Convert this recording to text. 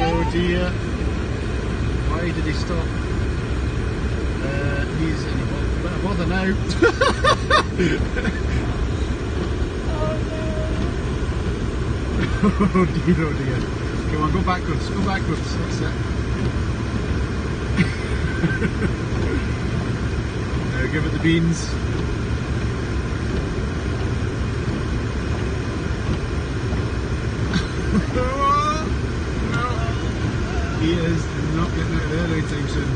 oh dear. Why did he stop? He's in a bother now. Oh dear, oh dear. Come on, go backwards, go backwards. That's it. Now give it the beans. No, he is not getting out of there anytime soon.